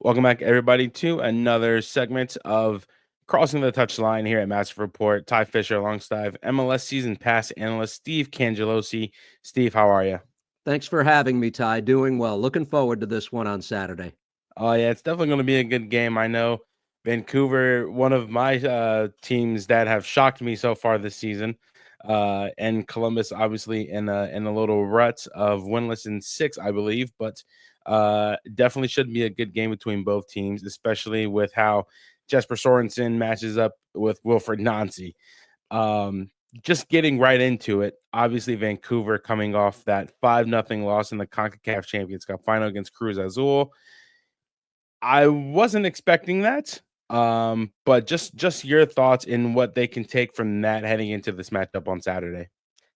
Welcome back, everybody, to another segment of Crossing the Touchline here at Massive Report. Ty Fisher alongside MLS Season Pass analyst Steve Cangialosi. Steve, how are you? Thanks for having me, Ty. Doing well. Looking forward to this one on Saturday. Oh, yeah, it's definitely going to be a good game. I know Vancouver, one of my teams that have shocked me so far this season, and Columbus, obviously, in a little rut of winless in six, I believe, but definitely should be a good game between both teams, especially with how Jesper Sorensen matches up with Wilfred Nancy. Um, just getting right into it. Obviously, Vancouver coming off that 5-0 loss in the CONCACAF Champions Cup final against Cruz Azul. I wasn't expecting that. But just your thoughts in what they can take from that heading into this matchup on Saturday.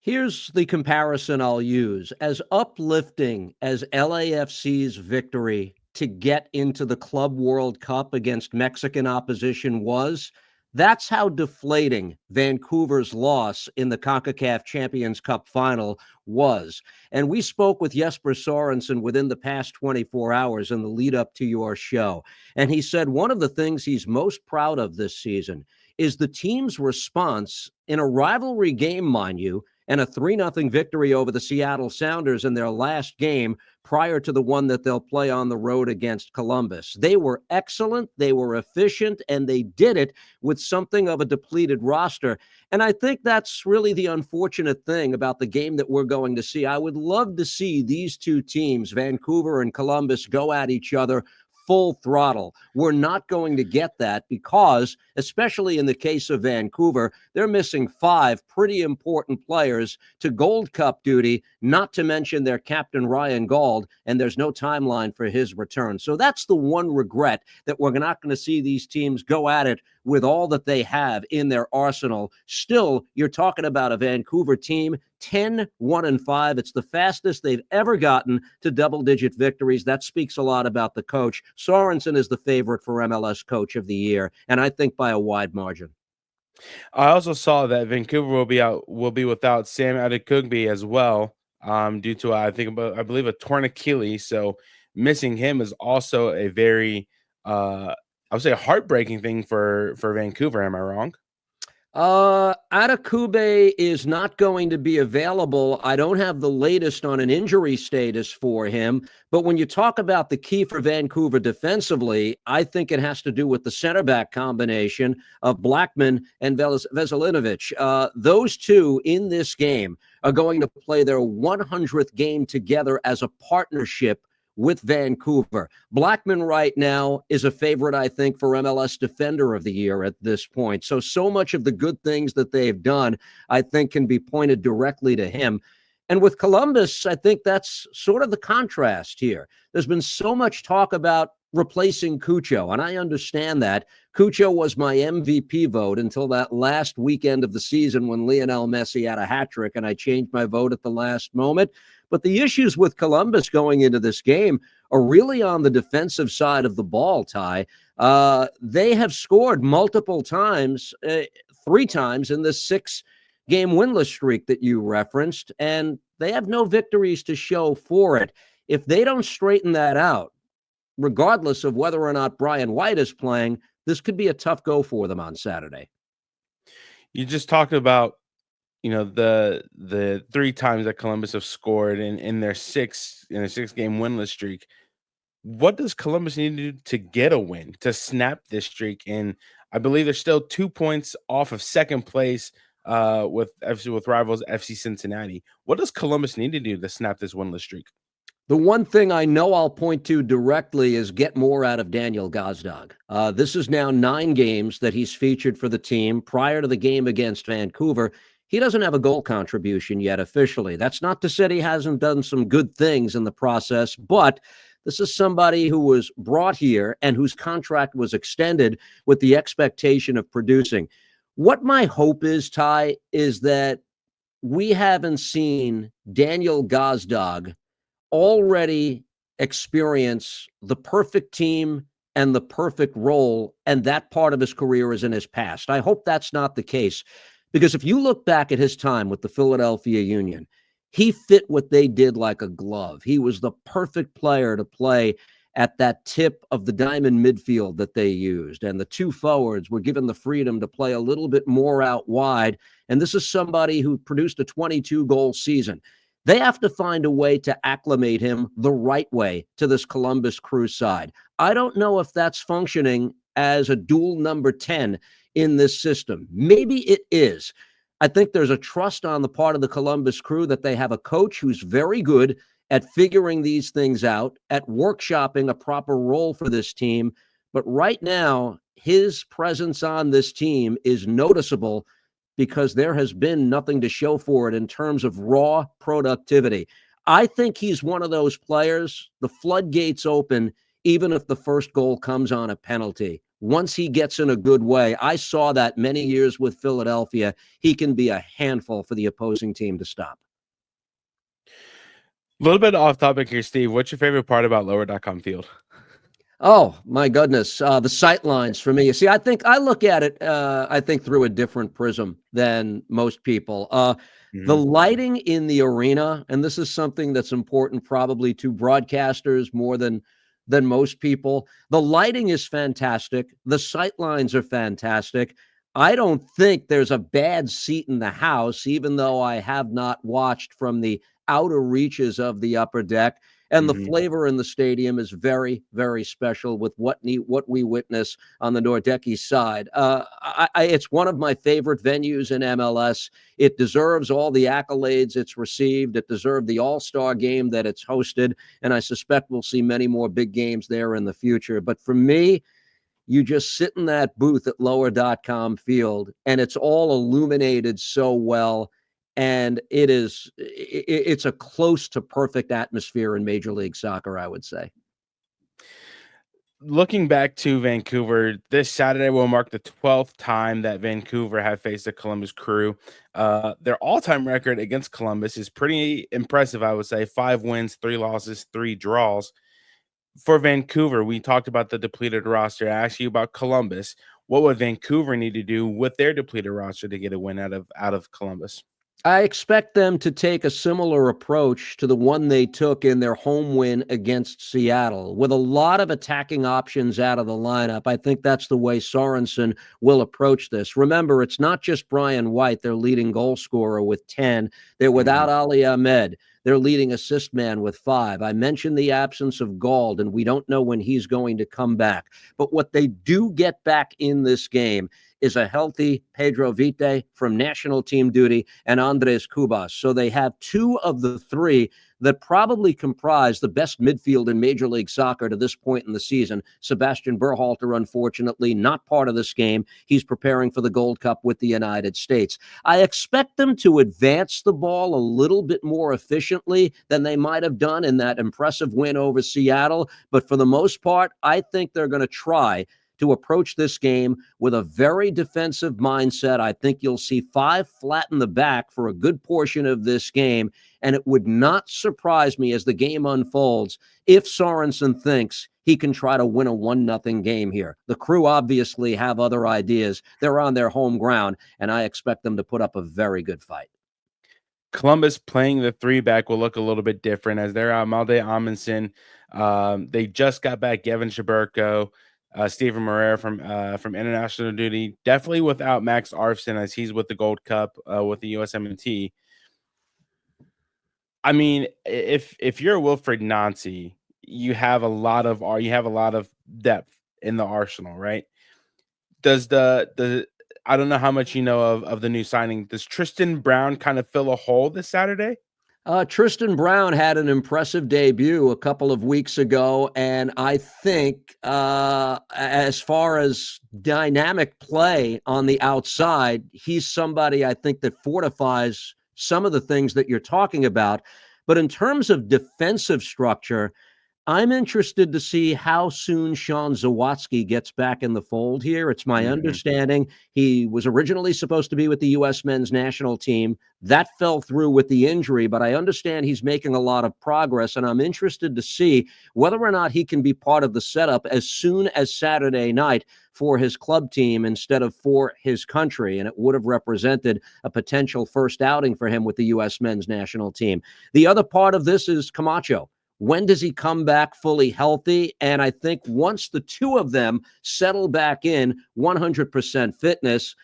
Here's the comparison I'll use. As uplifting as LAFC's victory to get into the Club World Cup against Mexican opposition was, that's how deflating Vancouver's loss in the CONCACAF Champions Cup final was. And we spoke with Jesper Sorensen within the past 24 hours in the lead up to your show. And he said one of the things he's most proud of this season is the team's response in a rivalry game, mind you, and a 3-0 victory over the Seattle Sounders in their last game prior to the one that they'll play on the road against Columbus. They were excellent, they were efficient, and they did it with something of a depleted roster. And I think that's really the unfortunate thing about the game that we're going to see. I would love to see these two teams, Vancouver and Columbus, go at each other full throttle. We're not going to get that because, especially in the case of Vancouver, they're missing 5 pretty important players to Gold Cup duty, not to mention their captain, Ryan Gauld, and there's no timeline for his return. So that's the one regret, that we're not going to see these teams go at it with all that they have in their arsenal. Still, you're talking about a Vancouver team 10-1-5. It's the fastest they've ever gotten to double-digit victories. That speaks a lot about the coach. Sorensen is the favorite for MLS Coach of the Year, and I think by a wide margin. I also saw that Vancouver will be without Sam Adekugbe as well, due to I believe a torn Achilles. So missing him is also a very I would say a heartbreaking thing for Vancouver. Am I wrong? Adekugbe is not going to be available. I don't have the latest on an injury status for him, but when you talk about the key for Vancouver defensively, I think it has to do with the center back combination of Blackman and Veselinovic. Those two in this game are going to play their 100th game together as a partnership with Vancouver. Blackman right now is a favorite, I think, for MLS Defender of the Year at this point. So much of the good things that they've done, I think, can be pointed directly to him. And with Columbus, I think that's sort of the contrast here. There's been so much talk about replacing Cucho, and I understand that. Cucho was my MVP vote until that last weekend of the season when Lionel Messi had a hat trick, and I changed my vote at the last moment. But the issues with Columbus going into this game are really on the defensive side of the ball, Ty. They have scored multiple times, 3 times in this 6-game winless streak that you referenced, and they have no victories to show for it. If they don't straighten that out, regardless of whether or not Brian White is playing, this could be a tough go for them on Saturday. You just talked about the 3 times that Columbus have scored in their 6-game winless streak. What does Columbus need to do to get a win, to snap this streak? And I believe they're still 2 points off of second place with rivals FC Cincinnati. What does Columbus need to do to snap this winless streak? The one thing I know I'll point to directly is get more out of Daniel Gazdag. This is now 9 games that he's featured for the team. Prior to the game against Vancouver, he doesn't have a goal contribution yet officially. That's not to say he hasn't done some good things in the process, but this is somebody who was brought here and whose contract was extended with the expectation of producing. What my hope is, Ty, is that we haven't seen Daniel Gazdag already experience the perfect team and the perfect role, and that part of his career is in his past. I hope that's not the case, because if you look back at his time with the Philadelphia Union, he fit what they did like a glove. He was the perfect player to play at that tip of the diamond midfield that they used. And the two forwards were given the freedom to play a little bit more out wide. And this is somebody who produced a 22-goal season. They have to find a way to acclimate him the right way to this Columbus Crew side. I don't know if that's functioning as a dual number 10 in this system. Maybe it is. I think there's a trust on the part of the Columbus Crew that they have a coach who's very good at figuring these things out, at workshopping a proper role for this team. But right now, his presence on this team is noticeable because there has been nothing to show for it in terms of raw productivity. I think he's one of those players, the floodgates open, even if the first goal comes on a penalty. Once he gets in a good way, I saw that many years with Philadelphia, he can be a handful for the opposing team to stop. A little bit off topic here, Steve. What's your favorite part about lower.com field? Oh, my goodness. The sight lines for me. You see, I look at it, I think through a different prism than most people. The lighting in the arena, and this is something that's important probably to broadcasters more than most people. The lighting is fantastic. The sight lines are fantastic. I don't think there's a bad seat in the house, even though I have not watched from the outer reaches of the upper deck. And the flavor in the stadium is very, very special with what we witness on the Nordecki side. It's one of my favorite venues in MLS. It deserves all the accolades it's received. It deserved the All-Star game that it's hosted. And I suspect we'll see many more big games there in the future. But for me, you just sit in that booth at lower.com field, and it's all illuminated so well. And it's a close to perfect atmosphere in Major League Soccer, I would say. Looking back to Vancouver, this Saturday will mark the 12th time that Vancouver have faced the Columbus Crew. Their all-time record against Columbus is pretty impressive, I would say. 5 wins, 3 losses, 3 draws. For Vancouver, we talked about the depleted roster. I asked you about Columbus. What would Vancouver need to do with their depleted roster to get a win out of Columbus? I expect them to take a similar approach to the one they took in their home win against Seattle, with a lot of attacking options out of the lineup. I think that's the way Sorensen will approach this. Remember, it's not just Brian White, their leading goal scorer, with 10. They're without Ali Ahmed, their leading assist man, with 5. I mentioned the absence of Gauld, and we don't know when he's going to come back. But what they do get back in this game is a healthy Pedro Vite from national team duty and Andres Cubas. So they have 2 of the 3 that probably comprise the best midfield in Major League Soccer to this point in the season. Sebastian Berhalter, unfortunately, not part of this game. He's preparing for the Gold Cup with the United States. I expect them to advance the ball a little bit more efficiently than they might have done in that impressive win over Seattle. But for the most part, I think they're going to try to approach this game with a very defensive mindset. I think you'll see 5 flat in the back for a good portion of this game, and it would not surprise me as the game unfolds if Sorensen thinks he can try to win a 1-0 game here. The Crew obviously have other ideas. They're on their home ground, and I expect them to put up a very good fight. Columbus playing the 3-back will look a little bit different as they're Malde Amundsen. They just got back Gavin Shaberko, Steven Moreira from international duty. Definitely without Max Arfson as he's with the Gold Cup with the USMNT. I mean, if you're Wilfried Nancy, you have a lot of depth in the arsenal, right? Does the I don't know how much you know of the new signing. Does Tristan Brown kind of fill a hole this Saturday? Tristan Brown had an impressive debut a couple of weeks ago, and I think as far as dynamic play on the outside, he's somebody I think that fortifies some of the things that you're talking about. But in terms of defensive structure, I'm interested to see how soon Sean Zawatsky gets back in the fold here. It's my understanding he was originally supposed to be with the U.S. men's national team. That fell through with the injury, but I understand he's making a lot of progress, and I'm interested to see whether or not he can be part of the setup as soon as Saturday night for his club team instead of for his country, and it would have represented a potential first outing for him with the U.S. men's national team. The other part of this is Camacho. When does he come back fully healthy? And I think once the two of them settle back in 100% fitness,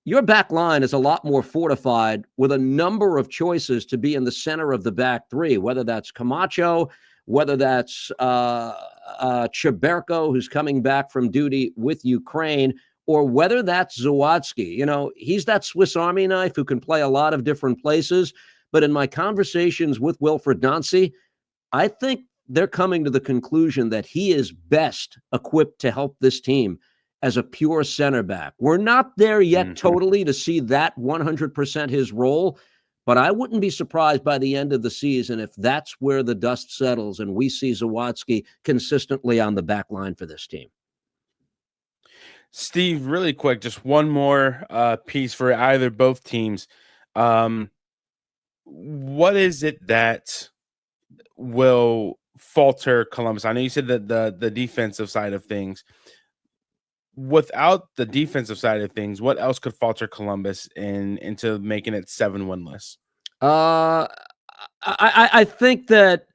your back line is a lot more fortified with a number of choices to be in the center of the back three, whether that's Camacho, whether that's Cheberko, who's coming back from duty with Ukraine, or whether that's Zawadzki. You know, he's that Swiss Army knife who can play a lot of different places. But in my conversations with Wilfred Nancy, I think they're coming to the conclusion that he is best equipped to help this team as a pure center back. We're not there yet totally to see that 100% his role, but I wouldn't be surprised by the end of the season if that's where the dust settles and we see Zawadzki consistently on the back line for this team. Steve, really quick, just one more piece for either both teams. What is it that will falter Columbus? I know you said that the defensive side of things. Without the defensive side of things, what else could falter Columbus into making it 7 winless? I think that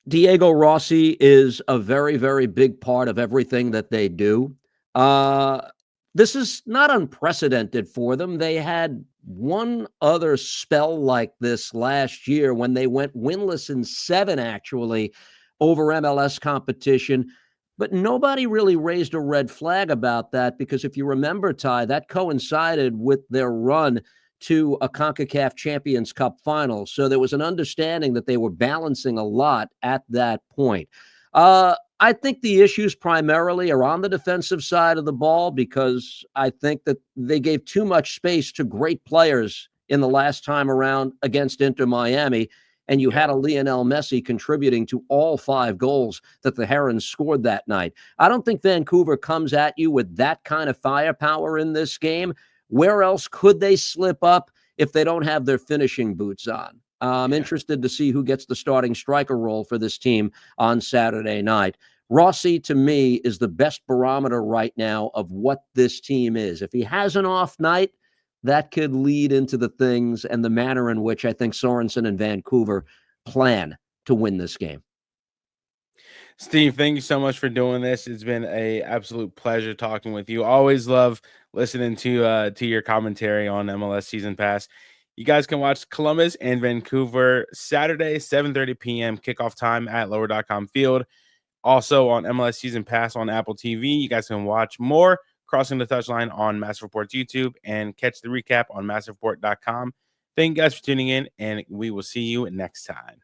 Diego Rossi is a very, very big part of everything that they do. This is not unprecedented for them. They had one other spell like this last year when they went winless in 7, actually, over MLS competition. But nobody really raised a red flag about that because if you remember, Ty, that coincided with their run to a CONCACAF Champions Cup final. So there was an understanding that they were balancing a lot at that point. I think the issues primarily are on the defensive side of the ball because I think that they gave too much space to great players in the last time around against Inter Miami. And you had a Lionel Messi contributing to all 5 goals that the Herons scored that night. I don't think Vancouver comes at you with that kind of firepower in this game. Where else could they slip up if they don't have their finishing boots on? I'm interested to see who gets the starting striker role for this team on Saturday night. Rossi, to me, is the best barometer right now of what this team is. If he has an off night, that could lead into the things and the manner in which I think Sorensen and Vancouver plan to win this game. Steve, thank you so much for doing this. It's been a absolute pleasure talking with you. Always love listening to your commentary on MLS Season Pass. You guys can watch Columbus and Vancouver Saturday, 7:30 p.m. kickoff time at lower.com field. Also on MLS Season Pass on Apple TV. You guys can watch more Crossing the Touchline on Massive Report's YouTube and catch the recap on massivereport.com. Thank you guys for tuning in, and we will see you next time.